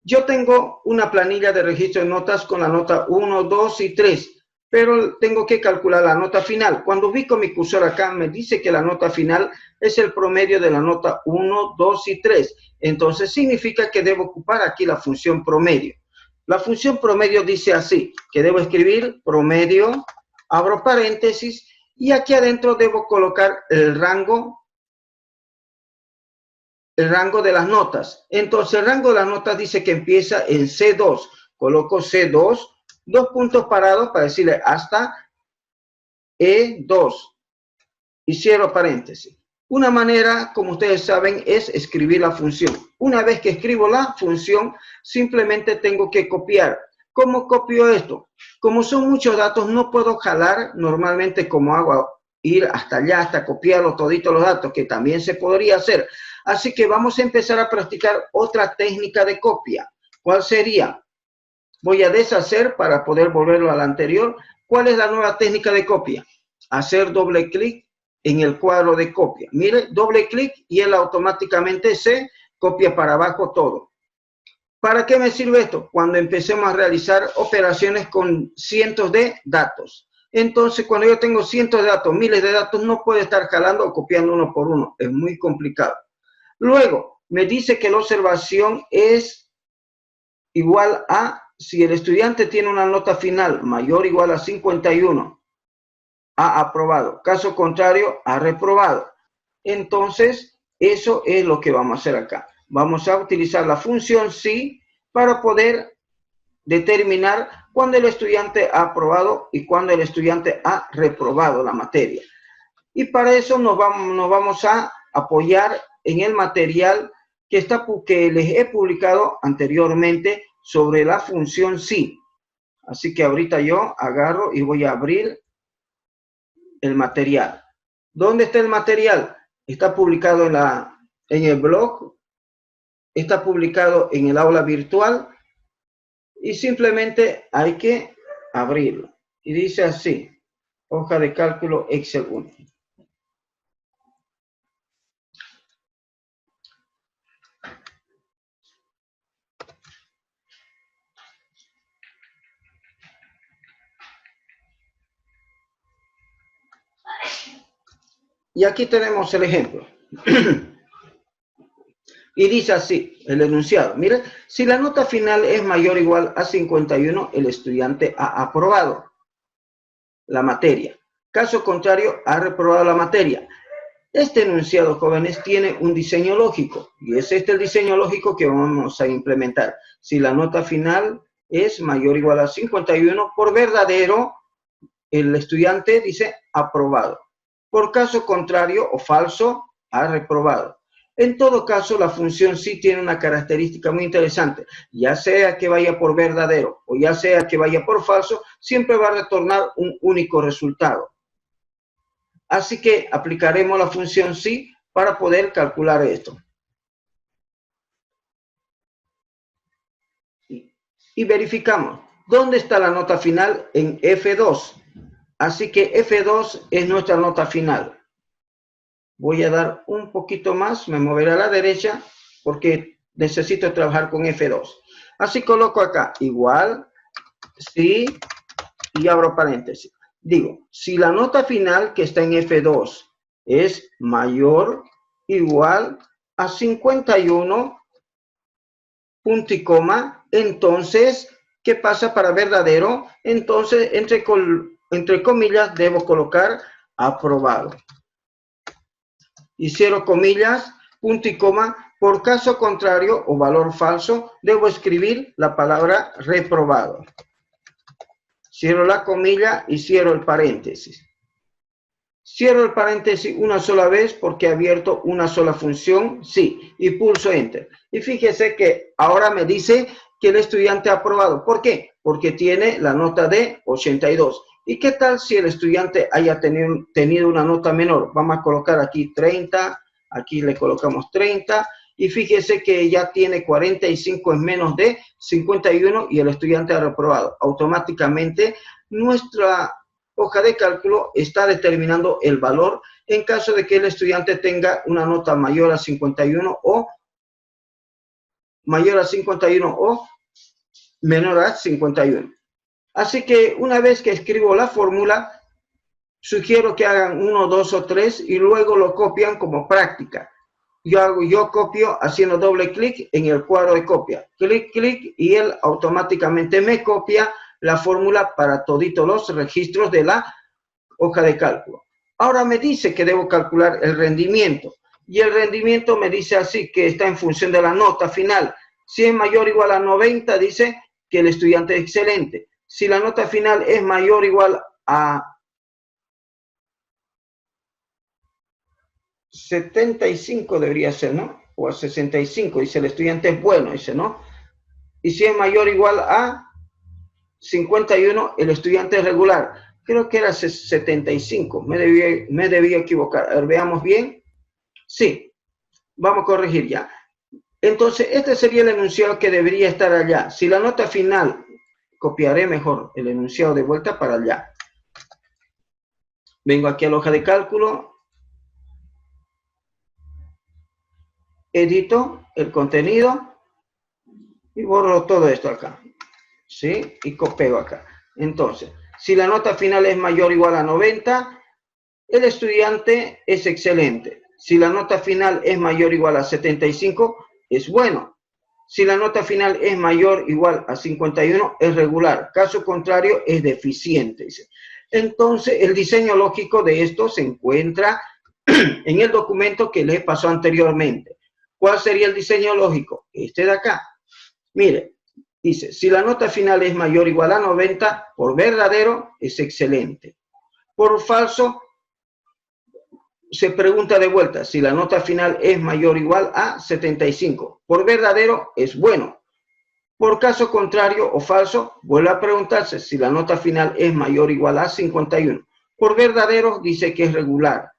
Yo tengo una planilla de registro de notas con la nota 1, 2 y 3, pero tengo que calcular la nota final. Cuando ubico mi cursor acá, me dice que la nota final es el promedio de la nota 1, 2 y 3. Entonces significa que debo ocupar aquí la función promedio. La función promedio dice así, que debo escribir promedio, abro paréntesis, y aquí adentro debo colocar el rango de las notas. Entonces el rango de las notas dice que empieza en C2. Coloco C2, dos puntos parados para decirle hasta E2 y cierro paréntesis. Una manera, como ustedes saben, es escribir la función. Una vez que escribo la función, simplemente tengo que copiar. ¿Cómo copio esto? Como son muchos datos, no puedo jalar normalmente como hago, ir hasta allá, hasta copiarlo toditos los datos, que también se podría hacer. Así que vamos a empezar a practicar otra técnica de copia. ¿Cuál sería? Voy a deshacer para poder volverlo a la anterior. ¿Cuál es la nueva técnica de copia? Hacer doble clic en el cuadro de copia. Mire, doble clic y él automáticamente se copia para abajo todo. ¿Para qué me sirve esto? Cuando empecemos a realizar operaciones con cientos de datos. Entonces, cuando yo tengo cientos de datos, miles de datos, no puedo estar jalando o copiando uno por uno. Es muy complicado. Luego, me dice que la observación es igual a, si el estudiante tiene una nota final mayor o igual a 51, ha aprobado. Caso contrario, ha reprobado. Entonces, eso es lo que vamos a hacer acá. Vamos a utilizar la función si para poder determinar cuándo el estudiante ha aprobado y cuándo el estudiante ha reprobado la materia. Y para eso nos vamos a apoyar en el material que les he publicado anteriormente sobre la función si. Así que ahorita yo agarro y voy a abrir el material. ¿Dónde está el material? Está publicado en el blog, está publicado en el aula virtual y simplemente hay que abrirlo. Y dice así, hoja de cálculo Excel 1. Y aquí tenemos el ejemplo. Y dice así, el enunciado. Mire, si la nota final es mayor o igual a 51, el estudiante ha aprobado la materia. Caso contrario, ha reprobado la materia. Este enunciado, jóvenes, tiene un diseño lógico. Y es este el diseño lógico que vamos a implementar. Si la nota final es mayor o igual a 51, por verdadero, el estudiante dice aprobado. Por caso contrario o falso, ha reprobado. En todo caso, la función sí tiene una característica muy interesante. Ya sea que vaya por verdadero o ya sea que vaya por falso, siempre va a retornar un único resultado. Así que aplicaremos la función sí para poder calcular esto. Y verificamos. ¿Dónde está la nota final? En F2. Así que F2 es nuestra nota final. Voy a dar un poquito más, me moveré a la derecha porque necesito trabajar con F2. Así coloco acá, igual, sí, y abro paréntesis. Digo, si la nota final que está en F2 es mayor, igual a 51, punto y coma, entonces, ¿qué pasa para verdadero? Entonces, entre comillas, debo colocar aprobado. Y cierro comillas, punto y coma. Por caso contrario o valor falso, debo escribir la palabra reprobado. Cierro la comilla y cierro el paréntesis. Cierro el paréntesis una sola vez porque he abierto una sola función, sí, y pulso Enter. Y fíjese que ahora me dice que el estudiante ha aprobado. ¿Por qué? Porque tiene la nota de 82. ¿Y qué tal si el estudiante haya tenido una nota menor? Vamos a colocar aquí 30, aquí le colocamos 30, y fíjese que ya tiene 45 en menos de 51 y el estudiante ha reprobado. Automáticamente nuestra hoja de cálculo está determinando el valor en caso de que el estudiante tenga una nota mayor a 51 o mayor a 51 o menor a 51. Así que una vez que escribo la fórmula, sugiero que hagan 1, 2 o 3 y luego lo copian como práctica. Yo copio haciendo doble clic en el cuadro de copia. Clic, clic y él automáticamente me copia la fórmula para toditos los registros de la hoja de cálculo. Ahora me dice que debo calcular el rendimiento. Y el rendimiento me dice así que está en función de la nota final. Si es mayor o igual a 90, dice que el estudiante es excelente. Si la nota final es mayor o igual a 75 debería ser, ¿no? O a 65, dice el estudiante es bueno, dice, ¿no? Y si es mayor o igual a 51, el estudiante es regular. Creo que era 75, me debía equivocar. A ver, veamos bien. Sí, vamos a corregir ya. Entonces, este sería el enunciado que debería estar allá. Si la nota final, copiaré mejor el enunciado de vuelta para allá. Vengo aquí a la hoja de cálculo. Edito el contenido y borro todo esto acá. ¿Sí? Y copio acá. Entonces, si la nota final es mayor o igual a 90, el estudiante es excelente. Si la nota final es mayor o igual a 75, es bueno. Si la nota final es mayor o igual a 51, es regular. Caso contrario, es deficiente. Entonces, el diseño lógico de esto se encuentra en el documento que les pasó anteriormente. ¿Cuál sería el diseño lógico? Este de acá. Mire, dice, si la nota final es mayor o igual a 90, por verdadero, es excelente. Por falso, se pregunta de vuelta si la nota final es mayor o igual a 75. Por verdadero, es bueno. Por caso contrario o falso, vuelve a preguntarse si la nota final es mayor o igual a 51. Por verdadero, dice que es regular.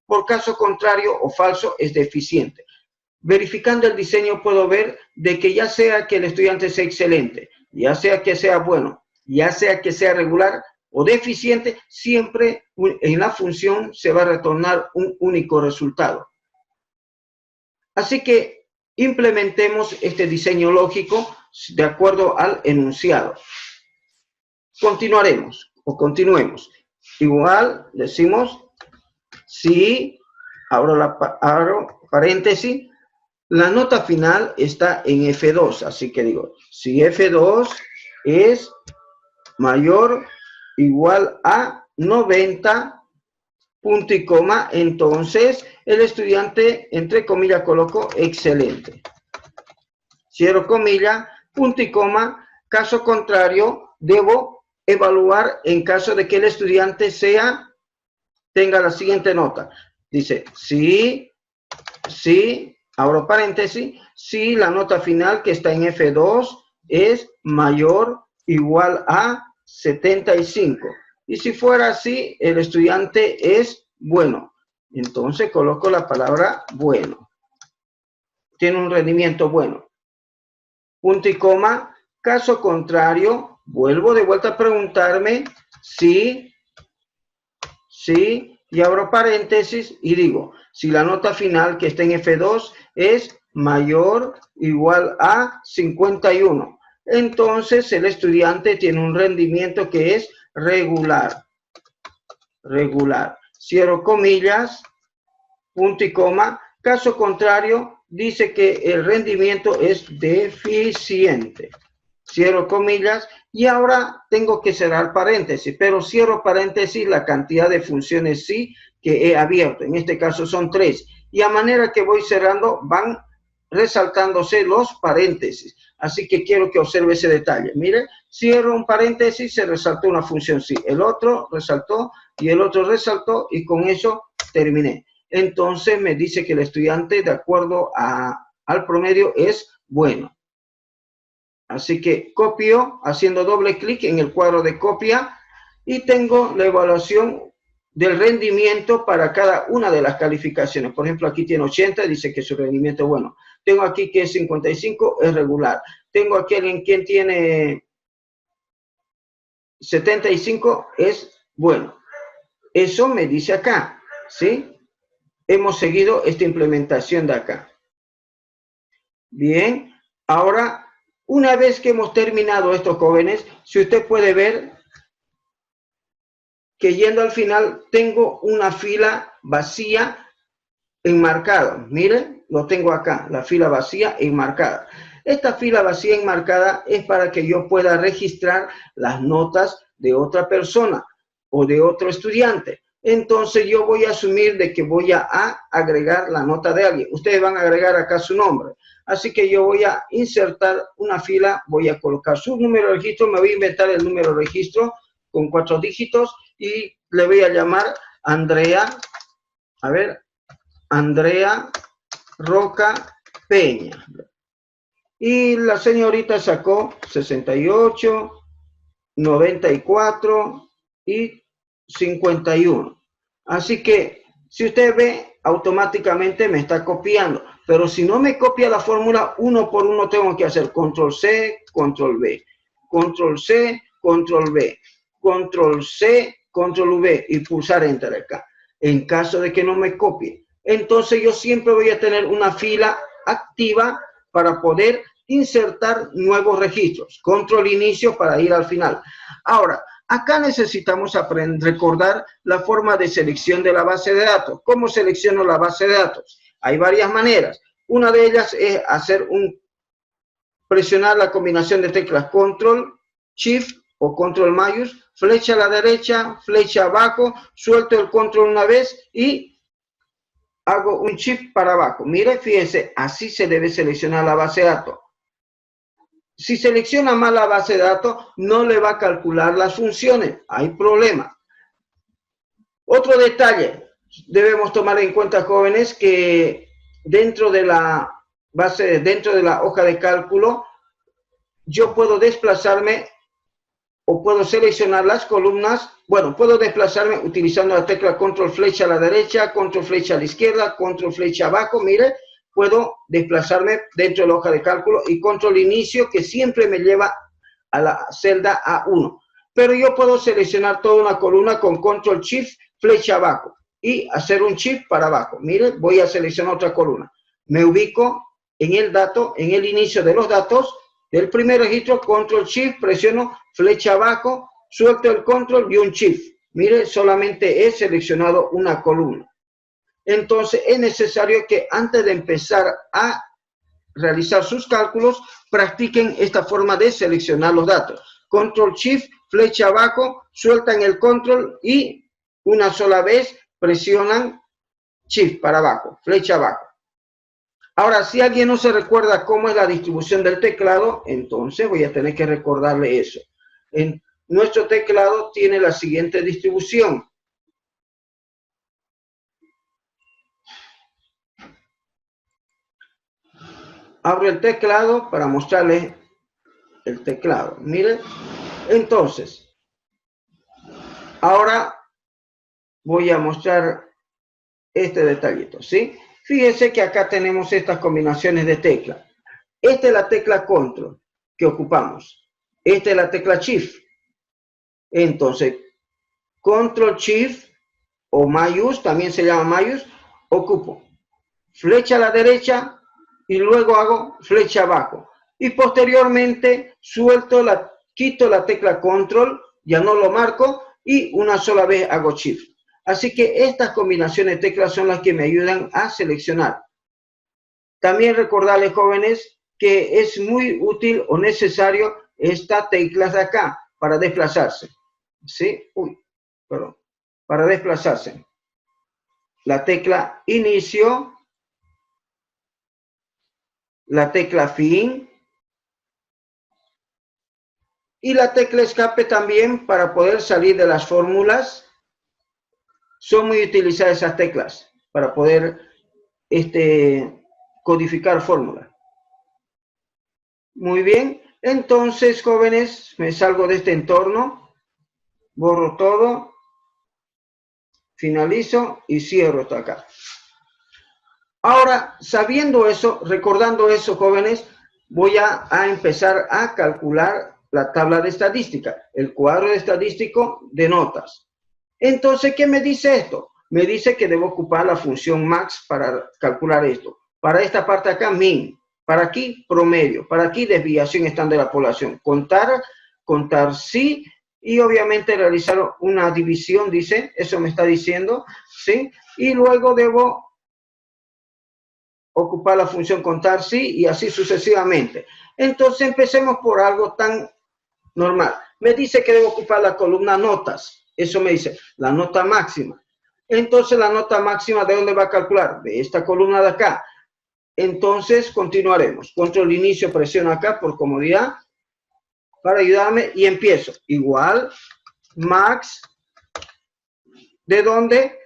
Por caso contrario o falso, es deficiente. Verificando el diseño puedo ver de que ya sea que el estudiante sea excelente, ya sea que sea bueno, ya sea que sea regular o deficiente, siempre en la función se va a retornar un único resultado. Así que implementemos este diseño lógico de acuerdo al enunciado. Continuaremos o continuemos. Igual decimos si, abro paréntesis, la nota final está en F2, así que digo, si F2 es mayor o igual a 90, punto y coma, entonces el estudiante, entre comillas, coloco excelente. Cierro comilla, punto y coma, caso contrario, debo evaluar en caso de que el estudiante tenga la siguiente nota. Dice, sí, abro paréntesis, si la nota final que está en F2 es mayor o igual a 75. Y si fuera así, el estudiante es bueno. Entonces coloco la palabra bueno. Tiene un rendimiento bueno. Punto y coma. Caso contrario, vuelvo de vuelta a preguntarme si, y abro paréntesis y digo, si la nota final que está en F2 es mayor o igual a 51. Entonces el estudiante tiene un rendimiento que es regular. Regular. Cierro comillas, punto y coma. Caso contrario, dice que el rendimiento es deficiente. Cierro comillas y ahora tengo que cerrar paréntesis, pero cierro paréntesis la cantidad de funciones sí que he abierto. En este caso son 3. Y a manera que voy cerrando van resaltándose los paréntesis. Así que quiero que observe ese detalle. Mire, cierro un paréntesis, se resaltó una función sí. El otro resaltó y el otro resaltó y con eso terminé. Entonces me dice que el estudiante, de acuerdo al promedio, es bueno. Así que copio haciendo doble clic en el cuadro de copia y tengo la evaluación del rendimiento para cada una de las calificaciones. Por ejemplo, aquí tiene 80, dice que su rendimiento es bueno. Tengo aquí que es 55, es regular. Tengo aquí alguien quien tiene 75, es bueno. Eso me dice acá, ¿sí? Hemos seguido esta implementación de acá. Bien, Ahora, una vez que hemos terminado estos jóvenes, si usted puede ver que yendo al final tengo una fila vacía enmarcada. Mire, lo tengo acá, la fila vacía enmarcada. Esta fila vacía enmarcada es para que yo pueda registrar las notas de otra persona o de otro estudiante. Entonces yo voy a asumir de que voy a agregar la nota de alguien. Ustedes van a agregar acá su nombre. Así que yo voy a insertar una fila, voy a colocar su número de registro, me voy a inventar el número de registro con 4 dígitos y le voy a llamar Andrea, a ver, Andrea Roca Peña. Y la señorita sacó 68, 94 y 51. Así que, si usted ve, automáticamente me está copiando. Pero si no me copia la fórmula, uno por uno tengo que hacer control C, control V, control C, control V, control C, control V y pulsar enter acá. En caso de que no me copie, entonces yo siempre voy a tener una fila activa para poder insertar nuevos registros. Control inicio para ir al final. Ahora, acá necesitamos recordar la forma de selección de la base de datos. ¿Cómo selecciono la base de datos? Hay varias maneras. Una de ellas es presionar la combinación de teclas Control, Shift o Control mayús, flecha a la derecha, flecha abajo, suelto el Control una vez y hago un Shift para abajo. Mire, fíjense, así se debe seleccionar la base de datos. Si selecciona mal la base de datos, no le va a calcular las funciones. Hay problema. Otro detalle, debemos tomar en cuenta, jóvenes, que dentro de la dentro de la hoja de cálculo, yo puedo desplazarme o puedo seleccionar las columnas. Bueno, puedo desplazarme utilizando la tecla control flecha a la derecha, control flecha a la izquierda, control flecha abajo. Mire, puedo desplazarme dentro de la hoja de cálculo y control inicio, que siempre me lleva a la celda A1. Pero yo puedo seleccionar toda una columna con control shift flecha abajo y hacer un shift para abajo. Mire, voy a seleccionar otra columna. Me ubico en el dato, en el inicio de los datos del primer registro, control shift, presiono flecha abajo, suelto el control y un shift. Mire, solamente he seleccionado una columna. Entonces es necesario que antes de empezar a realizar sus cálculos, practiquen esta forma de seleccionar los datos. Control Shift, flecha abajo, sueltan el control y una sola vez presionan Shift para abajo, flecha abajo. Ahora, si alguien no se recuerda cómo es la distribución del teclado, entonces voy a tener que recordarle eso. En nuestro teclado tiene la siguiente distribución. Abro el teclado para mostrarles el teclado. Miren, entonces, ahora voy a mostrar este detallito, ¿sí? Fíjense que acá tenemos estas combinaciones de teclas. Esta es la tecla Control que ocupamos. Esta es la tecla Shift. Entonces, Control Shift o mayús, también se llama mayús, ocupo flecha a la derecha y luego hago flecha abajo. Y posteriormente quito la tecla Control, ya no lo marco, y una sola vez hago Shift. Así que estas combinaciones de teclas son las que me ayudan a seleccionar. También recordarles, jóvenes, que es muy útil o necesario estas teclas de acá para desplazarse. ¿Sí? Perdón. Para desplazarse. La tecla inicio, la tecla fin y la tecla escape también para poder salir de las fórmulas. Son muy utilizadas esas teclas para poder codificar fórmulas. Muy bien, entonces, jóvenes, me salgo de este entorno, borro todo, finalizo y cierro esto acá. Ahora, sabiendo eso, recordando eso, jóvenes, voy a empezar a calcular la tabla de estadística, el cuadro de estadístico de notas. Entonces, ¿qué me dice esto? Me dice que debo ocupar la función max para calcular esto. Para esta parte acá, min. Para aquí, promedio. Para aquí, desviación estándar de la población. Contar sí. Y obviamente realizar una división, dice. Eso me está diciendo, ¿sí? Y luego debo ocupar la función contar sí y así sucesivamente. Entonces empecemos por algo tan normal. Me dice que debo ocupar la columna notas. Eso me dice la nota máxima. Entonces la nota máxima, ¿de dónde va a calcular? De esta columna de acá. Entonces continuaremos. Control inicio, presiono acá por comodidad para ayudarme y empiezo. Igual, max, ¿de dónde?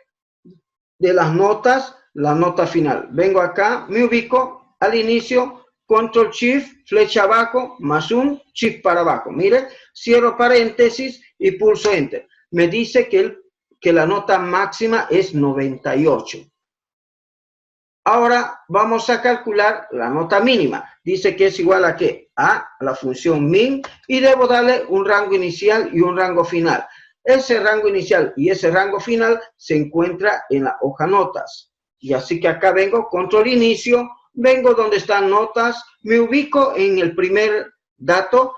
De las notas, la nota final. Vengo acá, me ubico al inicio, control shift, flecha abajo, más un shift para abajo. Mire, cierro paréntesis y pulso enter. Me dice que la nota máxima es 98. Ahora vamos a calcular la nota mínima. Dice que es igual a ¿qué? A la función min y debo darle un rango inicial y un rango final. Ese rango inicial y ese rango final se encuentra en la hoja notas. Y así que acá vengo, control inicio, vengo donde están notas, me ubico en el primer dato,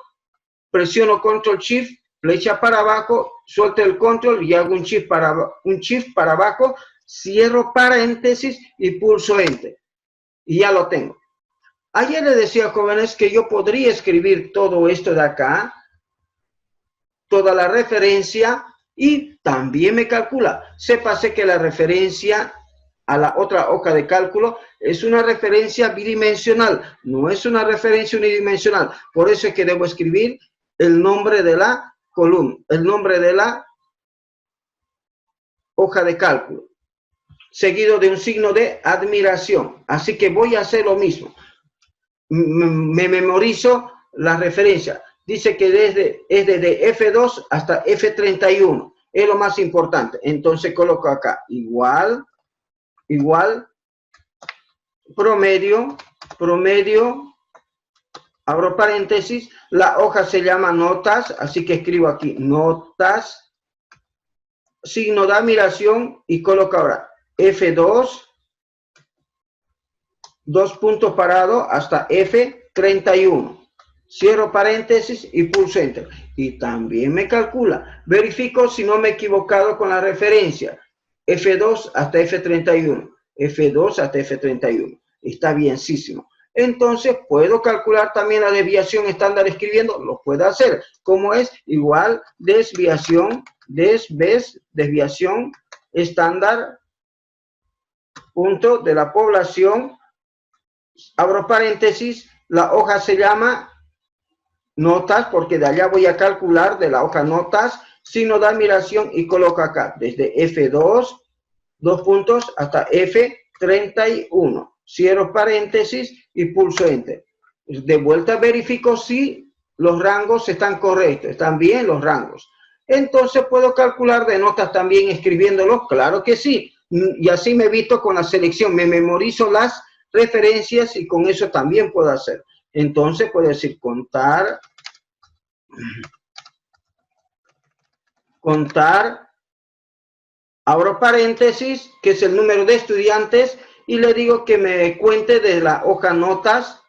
presiono control shift, flecha para abajo, suelto el control y hago un shift para abajo, cierro paréntesis y pulso enter. Y ya lo tengo. Ayer les decía, jóvenes, que yo podría escribir todo esto de acá, toda la referencia, y también me calcula. Sépase que la referencia a la otra hoja de cálculo es una referencia bidimensional, no es una referencia unidimensional. Por eso es que debo escribir el nombre de la columna, el nombre de la hoja de cálculo, seguido de un signo de admiración. Así que voy a hacer lo mismo. Me memorizo la referencia. Dice que es desde F2 hasta F31. Es lo más importante. Entonces coloco acá igual, promedio, abro paréntesis, la hoja se llama notas, así que escribo aquí notas, signo de admiración y coloco ahora F2, dos puntos parados hasta F31. Cierro paréntesis y pulso enter. Y también me calcula. Verifico si no me he equivocado con la referencia. F2 hasta F31. F2 hasta F31. Está bienísimo. Entonces puedo calcular también la desviación estándar escribiendo. Lo puedo hacer. Como es igual desviación, desviación estándar punto de la población. Abro paréntesis. La hoja se llama notas, porque de allá voy a calcular de la hoja notas, signo de admiración y coloco acá, desde F2, dos puntos, hasta F31. Cierro paréntesis y pulso enter. De vuelta verifico si los rangos están correctos, están bien los rangos. Entonces puedo calcular de notas también escribiéndolos, claro que sí. Y así me evito con la selección, me memorizo las referencias y con eso también puedo hacer. Entonces puedo decir contar, abro paréntesis, que es el número de estudiantes, y le digo que me cuente de la hoja notas,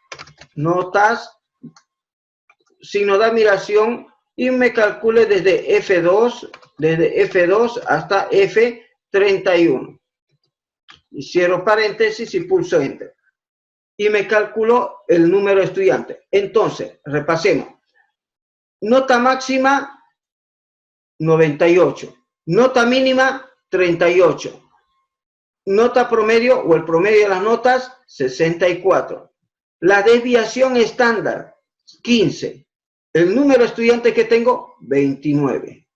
signo de admiración, y me calcule desde F2 hasta F31. Y cierro paréntesis y pulso enter. Y me calculó el número de estudiantes. Entonces, repasemos. Nota máxima, 98. Nota mínima, 38. Nota promedio o el promedio de las notas, 64. La desviación estándar, 15. El número de estudiantes que tengo, 29.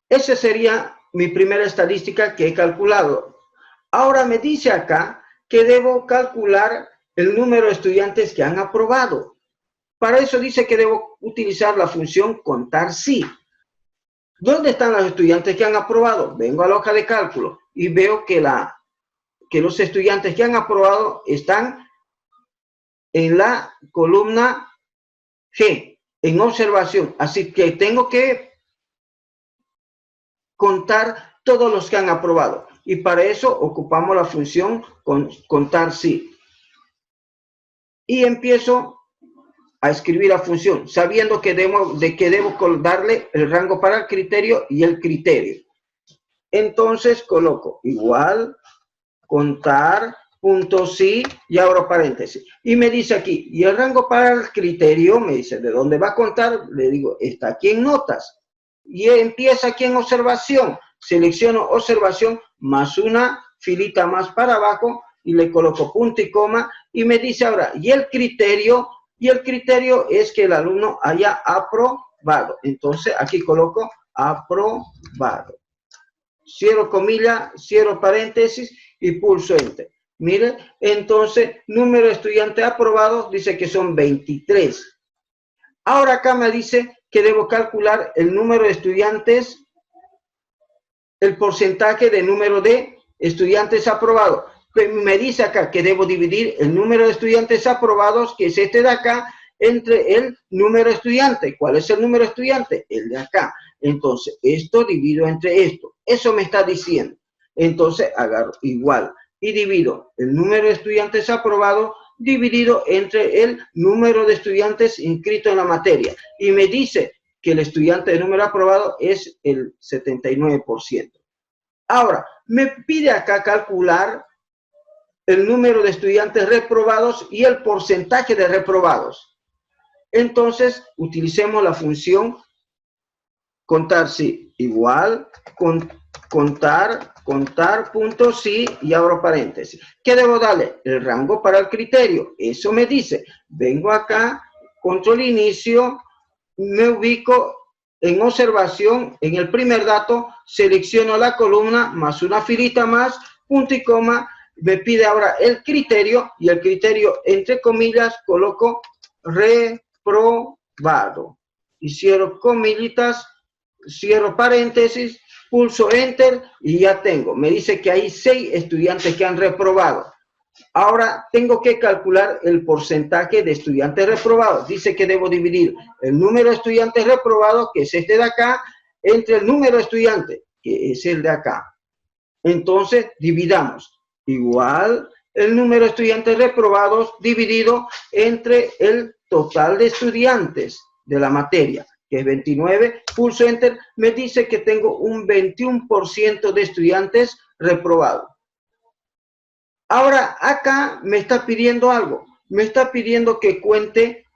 Esa sería mi primera estadística que he calculado. Ahora me dice acá que debo calcular el número de estudiantes que han aprobado. Para eso dice que debo utilizar la función contar sí. ¿Dónde están los estudiantes que han aprobado? Vengo a la hoja de cálculo y veo que los estudiantes que han aprobado están en la columna G, en observación. Así que tengo que contar todos los que han aprobado. Y para eso ocupamos la función contar sí. y empiezo a escribir la función, sabiendo que debo darle el rango para el criterio y el criterio. Entonces coloco igual, contar, punto sí, y abro paréntesis. Y me dice aquí, y el rango para el criterio, me dice, ¿de dónde va a contar? Le digo, está aquí en notas. Y empieza aquí en observación. Selecciono observación más una filita más para abajo y le coloco punto y coma. Y me dice ahora, y el criterio es que el alumno haya aprobado. Entonces aquí coloco aprobado. Cierro comilla, cierro paréntesis y pulso enter. Mire, entonces, número de estudiantes aprobados dice que son 23. Ahora acá me dice que debo calcular el número de estudiantes, el porcentaje de número de estudiantes aprobados. Me dice acá que debo dividir el número de estudiantes aprobados, que es este de acá, entre el número de estudiantes. ¿Cuál es el número de estudiantes? El de acá. Entonces, esto divido entre esto. Eso me está diciendo. Entonces, agarro igual y divido el número de estudiantes aprobados dividido entre el número de estudiantes inscritos en la materia. Y me dice que el estudiante de número aprobado es el 79%. Ahora, me pide acá calcular el número de estudiantes reprobados y el porcentaje de reprobados. Entonces, utilicemos la función contar sí igual, contar, punto sí, y abro paréntesis. ¿Qué debo darle? El rango para el criterio. Eso me dice, vengo acá, control inicio, me ubico en observación, en el primer dato, selecciono la columna, más una filita más, punto y coma, me pide ahora el criterio, y el criterio, entre comillas, coloco reprobado. Y cierro comillitas, cierro paréntesis, pulso enter y ya tengo. Me dice que hay 6 estudiantes que han reprobado. Ahora tengo que calcular el porcentaje de estudiantes reprobados. Dice que debo dividir el número de estudiantes reprobados, que es este de acá, entre el número de estudiantes, que es el de acá. Entonces, dividamos. Igual el número de estudiantes reprobados dividido entre el total de estudiantes de la materia, que es 29, pulso enter, me dice que tengo un 21% de estudiantes reprobados. Ahora, acá me está pidiendo algo. Me está pidiendo que cuente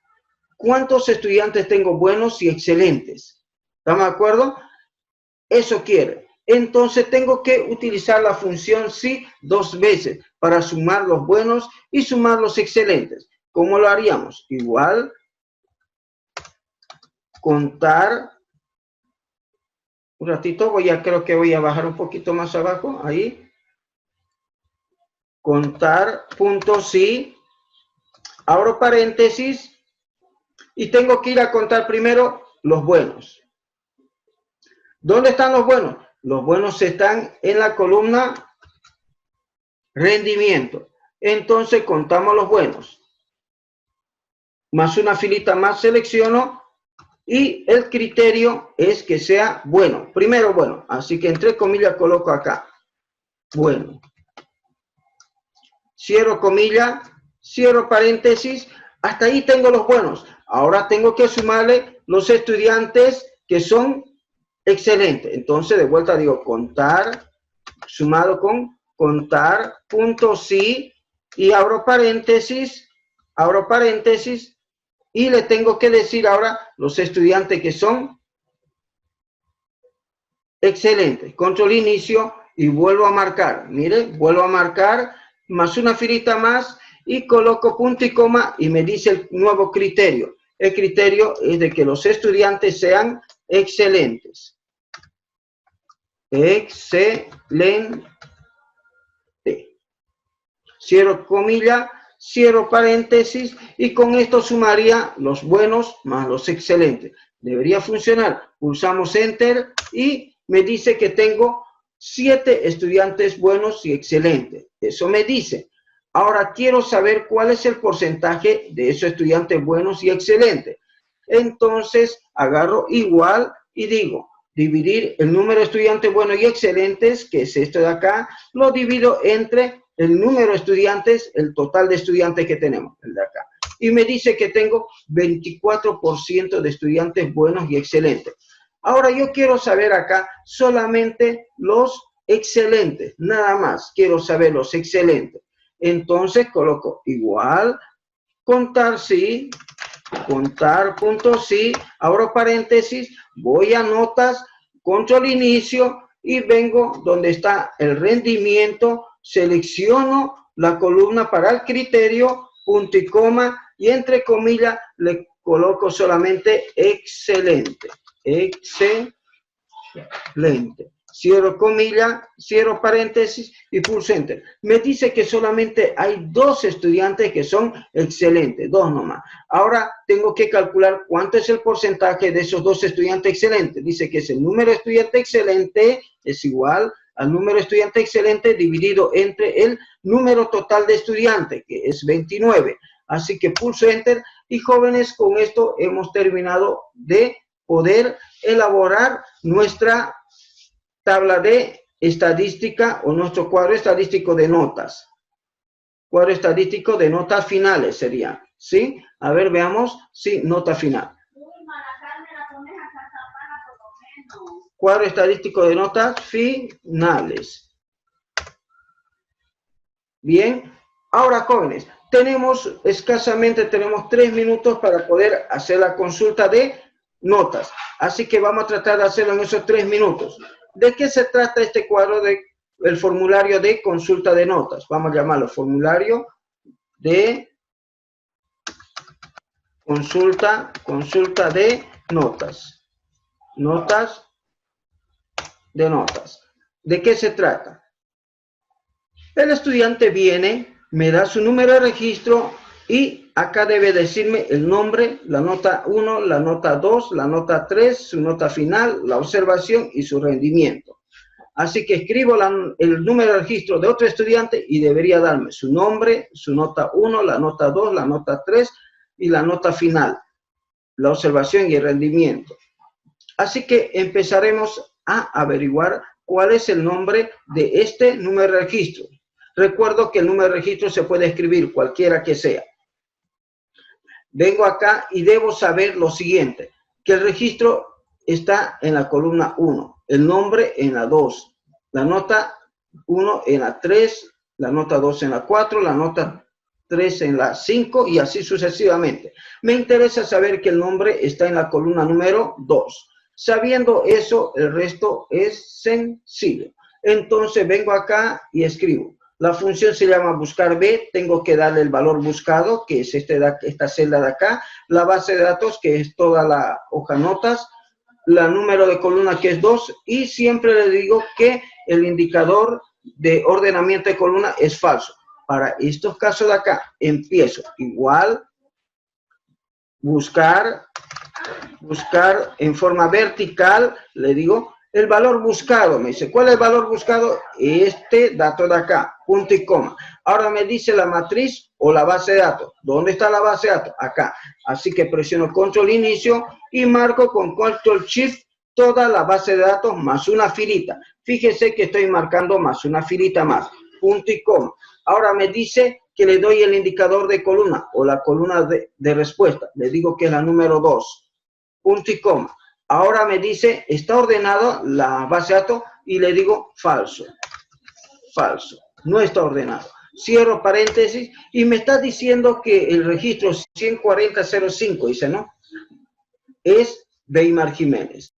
cuántos estudiantes tengo buenos y excelentes. ¿Estamos de acuerdo? Eso quiere. Entonces tengo que utilizar la función sí 2 veces para sumar los buenos y sumar los excelentes. ¿Cómo lo haríamos? Igual, contar. Un ratito, creo que voy a bajar un poquito más abajo, ahí. Contar, punto sí, abro paréntesis y tengo que ir a contar primero los buenos. ¿Dónde están los buenos? Los buenos están en la columna rendimiento. Entonces contamos los buenos. Más una filita más selecciono y el criterio es que sea bueno. Primero bueno, así que entre comillas coloco acá. Bueno. Cierro comilla, cierro paréntesis, hasta ahí tengo los buenos. Ahora tengo que sumarle los estudiantes que son excelentes. Entonces, de vuelta digo contar, sumado con contar, punto sí, y abro paréntesis, y le tengo que decir ahora los estudiantes que son excelentes. Control inicio y vuelvo a marcar. Mire, vuelvo a marcar, más una filita más y coloco punto y coma y me dice el nuevo criterio. El criterio es de que los estudiantes sean excelentes. Excelente. Cierro comilla, cierro paréntesis y con esto sumaría los buenos más los excelentes. Debería funcionar. Pulsamos enter y me dice que tengo 7 estudiantes buenos y excelentes. Eso me dice. Ahora quiero saber cuál es el porcentaje de esos estudiantes buenos y excelentes. Entonces agarro igual y digo, dividir el número de estudiantes buenos y excelentes, que es esto de acá, lo divido entre el número de estudiantes, el total de estudiantes que tenemos, el de acá. y me dice que tengo 24% de estudiantes buenos y excelentes. Ahora yo quiero saber acá solamente los excelentes, nada más, quiero saber los excelentes. Entonces coloco igual, contar sí, contar punto sí, abro paréntesis, voy a notas, control inicio y vengo donde está el rendimiento, selecciono la columna para el criterio, punto y coma, y entre comillas le coloco solamente excelente, excelente. Cierro comilla, cierro paréntesis y pulso enter. Me dice que solamente hay 2 estudiantes que son excelentes, 2 nomás. Ahora tengo que calcular cuánto es el porcentaje de esos 2 estudiantes excelentes. Dice que es el número de estudiante excelente es igual al número de estudiante excelente dividido entre el número total de estudiantes, que es 29. Así que pulso enter y jóvenes, con esto hemos terminado de poder elaborar nuestra tabla de estadística o nuestro cuadro estadístico de notas. Cuadro estadístico de notas finales sería, ¿sí? A ver, veamos, sí, nota final. Cuadro estadístico de notas finales. Bien, ahora jóvenes, tenemos 3 minutos para poder hacer la consulta de notas. Así que vamos a tratar de hacerlo en esos 3 minutos. ¿De qué se trata este cuadro el formulario de consulta de notas? Vamos a llamarlo formulario de consulta de notas. Notas de notas. ¿De qué se trata? El estudiante viene, me da su número de registro y acá debe decirme el nombre, la nota 1, la nota 2, la nota 3, su nota final, la observación y su rendimiento. Así que escribo el número de registro de otro estudiante y debería darme su nombre, su nota 1, la nota 2, la nota 3 y la nota final, la observación y el rendimiento. Así que empezaremos a averiguar cuál es el nombre de este número de registro. Recuerdo que el número de registro se puede escribir cualquiera que sea. Vengo acá y debo saber lo siguiente, que el registro está en la columna 1, el nombre en la 2, la nota 1 en la 3, la nota 2 en la 4, la nota 3 en la 5 y así sucesivamente. Me interesa saber que el nombre está en la columna número 2. Sabiendo eso, el resto es sencillo. Entonces vengo acá y escribo. La función se llama buscar B, tengo que darle el valor buscado, que es esta celda de acá, la base de datos, que es toda la hoja notas, la número de columna, que es 2, y siempre le digo que el indicador de ordenamiento de columna es falso. Para estos casos de acá, empiezo igual, buscar en forma vertical, le digo, el valor buscado, me dice, ¿cuál es el valor buscado? Este dato de acá, punto y coma. Ahora me dice la matriz o la base de datos. ¿Dónde está la base de datos? Acá. Así que presiono control inicio y marco con control shift toda la base de datos más una filita. Fíjese que estoy marcando más una filita más, punto y coma. Ahora me dice que le doy el indicador de columna o la columna de respuesta. Le digo que es la número 2, punto y coma. Ahora me dice, está ordenado la base de datos y le digo falso. Falso. No está ordenado. Cierro paréntesis y me está diciendo que el registro 140.05, dice, ¿no? Es Weimar Jiménez.